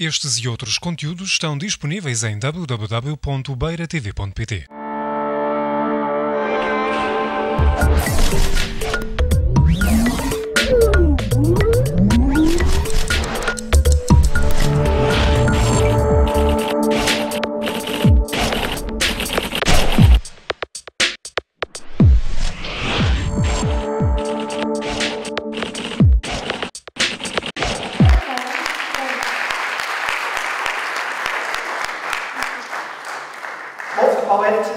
Estes e outros conteúdos estão disponíveis em www.beiratv.pt.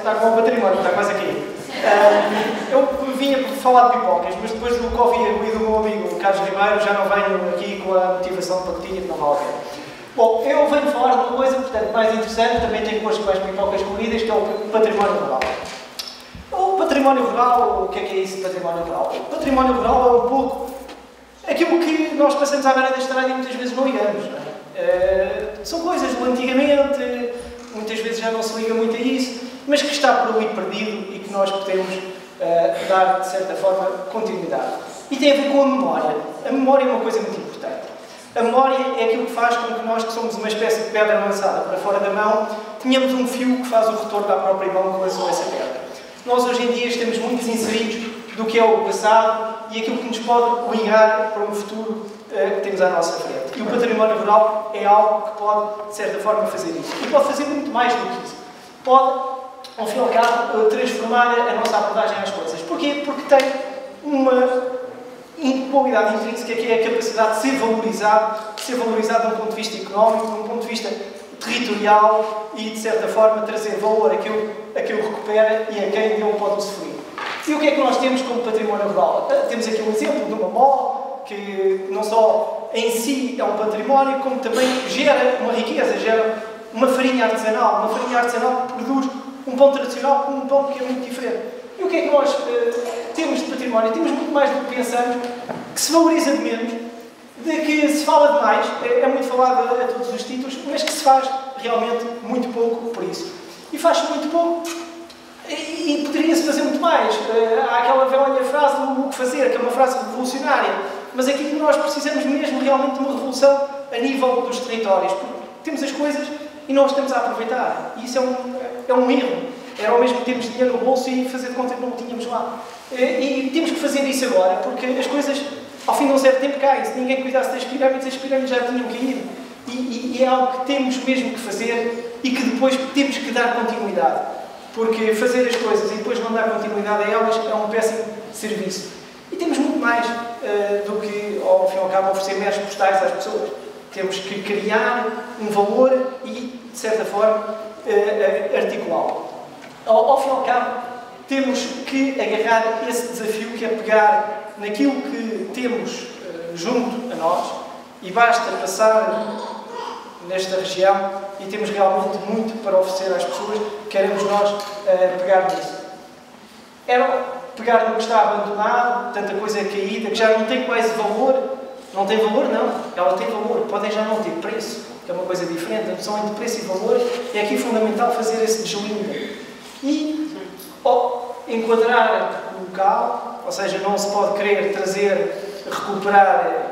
Está com o património, está quase aqui. Eu vinha falar de pipocas, mas depois do que ouvi e do meu amigo Carlos Ribeiro, já não venho aqui com a motivação de pacotinha que não vale a pena. Bom, eu venho falar de uma coisa, portanto, mais interessante, também tem convosco com as pipocas comidas, que é o património rural. O património rural, o que é isso, património rural? O património rural é um pouco aquilo que nós passamos à beira da estrada e muitas vezes não ligamos. Não é? São coisas do antigamente, muitas vezes já não se liga muito a isso, mas que está por ali perdido e que nós podemos dar, de certa forma, continuidade. E tem a ver com a memória. A memória é uma coisa muito importante. A memória é aquilo que faz com que nós, que somos uma espécie de pedra lançada para fora da mão, tenhamos um fio que faz o retorno à própria mão que lançou essa pedra. Nós, hoje em dia, estamos muito inseridos do que é o passado e aquilo que nos pode ligar para um futuro que temos à nossa frente. E o património rural é algo que pode, de certa forma, fazer isso. E pode fazer muito mais do que isso. Pode, ao fim e ao cabo, transformar a nossa abordagem às coisas. Porquê? Porque tem uma qualidade intrínseca que é a capacidade de ser valorizado de um ponto de vista económico, de um ponto de vista territorial e, de certa forma, trazer valor àquilo que recupera e a quem dele pode usufruir. E o que é que nós temos como património rural? Temos aqui um exemplo de uma mó, que não só em si é um património, como também gera uma riqueza, gera uma farinha artesanal que produz um pão tradicional com um pão que é muito diferente. E o que é que nós temos de património? Temos muito mais do que pensamos, que se valoriza de menos, de que se fala demais, é muito falado a todos os títulos, mas que se faz realmente muito pouco por isso. E faz-se muito pouco e poderia-se fazer muito mais. Há aquela velha frase do o que fazer, que é uma frase revolucionária, mas aqui nós precisamos mesmo realmente de uma revolução a nível dos territórios, porque temos as coisas e não as estamos a aproveitar. E isso é um erro. Era ao mesmo tempo dinheiro no bolso e fazer de conta que não o tínhamos lá. E temos que fazer isso agora, porque as coisas, ao fim de um certo tempo, caem. Se ninguém cuidasse das pirâmides, as pirâmides já tinham caído. E é algo que temos mesmo que fazer e que depois temos que dar continuidade. Porque fazer as coisas e depois não dar continuidade a elas é um péssimo serviço. E temos muito mais do que, ao fim e ao cabo, oferecer meros postais às pessoas. Temos que criar um valor e, de certa forma, articulá-lo. Ao fim e ao cabo, temos que agarrar esse desafio que é pegar naquilo que temos junto a nós e basta passar nesta região e temos realmente muito para oferecer às pessoas, queremos nós pegar nisso. Era pegar no que está abandonado, tanta coisa caída, que já não tem quase valor. Não tem valor, não. Ela tem valor. Podem já não ter preço, que é uma coisa diferente. A noção entre preço e valor é aqui fundamental fazer esse deslinde. E enquadrar o local, ou seja, não se pode querer recuperar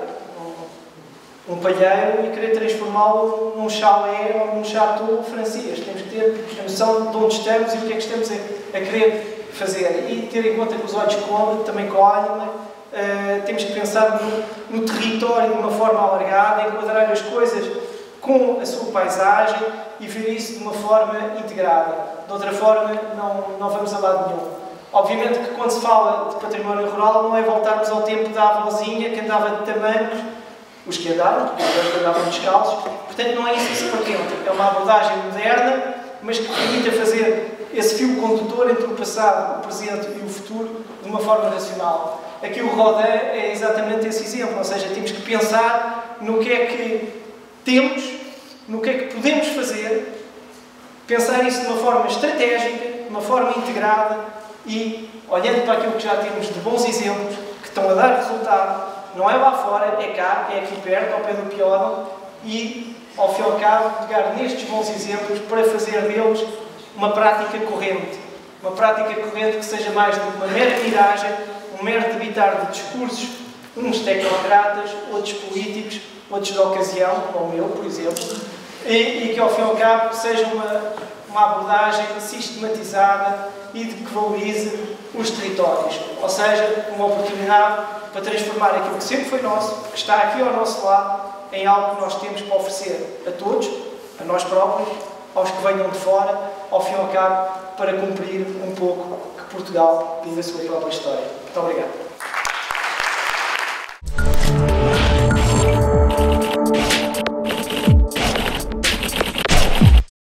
um palheiro e querer transformá-lo num chalé ou num chateau francês. Temos que ter a noção de onde estamos e o que é que estamos a querer fazer. E ter em conta que os olhos também colhem. Temos que pensar no território de uma forma alargada, enquadrar as coisas com a sua paisagem e ver isso de uma forma integrada. De outra forma, não vamos a lado nenhum. Obviamente que quando se fala de património rural não é voltarmos ao tempo da avózinha que andava de tamancos, os que andavam, porque os que andavam descalços. Portanto, não é isso que se pretende. É uma abordagem moderna, mas que permita fazer esse fio condutor entre o passado, o presente e o futuro de uma forma racional. Aqui o Rodin é exatamente esse exemplo, ou seja, temos que pensar no que é que temos, no que é que podemos fazer, pensar isso de uma forma estratégica, de uma forma integrada e olhando para aquilo que já temos de bons exemplos, que estão a dar resultado, não é lá fora, é cá, é aqui perto, ao pé do Piódon, e, ao fim e ao cabo, pegar nestes bons exemplos para fazer deles uma prática corrente. Uma prática corrente que seja mais do que uma mera miragem, um mero debitar de discursos, uns tecnocratas, outros políticos, outros de ocasião, como eu, por exemplo, e que ao fim e ao cabo seja uma abordagem sistematizada e de que valorize os territórios, ou seja, uma oportunidade para transformar aquilo que sempre foi nosso, que está aqui ao nosso lado, em algo que nós temos para oferecer a todos, a nós próprios, aos que venham de fora, ao fim e ao cabo, para cumprir um pouco que Portugal vive a sua própria história. Muito obrigado.